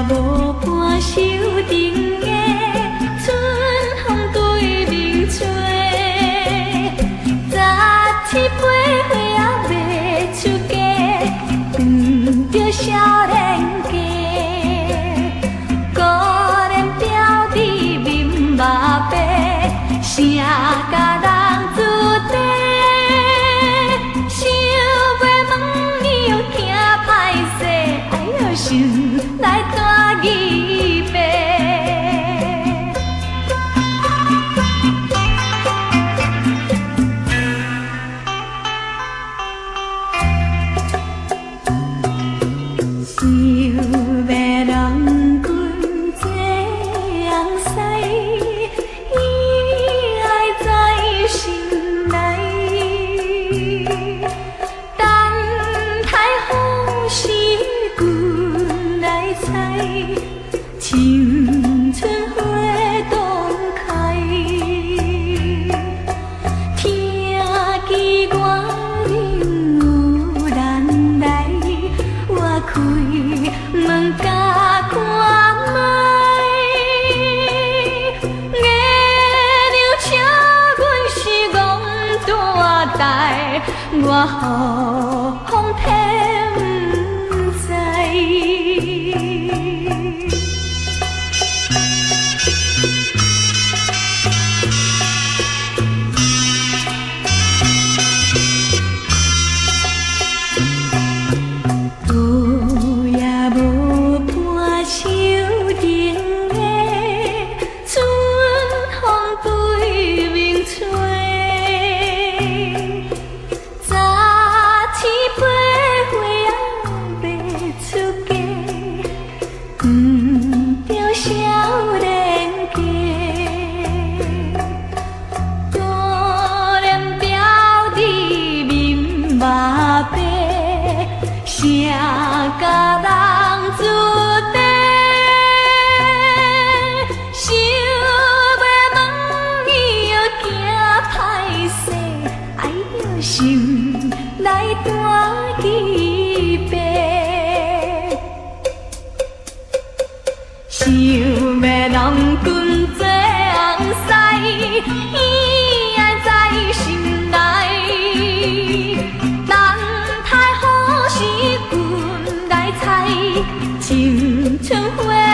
无伴手顶的春风对面吹，十七八岁还未出嫁，遇着少年家，可怜表弟面目白，谁甲人自地？想要问你又惊歹势，哎呦心来大义白。青春花洞开，听见外面有人来，我开门甲看卖。月亮请阮是戆大台，我予风天不知。谁甲人自地？想要问伊又惊歹势，哎呦心来大义白。想要郎君做红婿，伊爱在心内。等待好时君来采，青春花。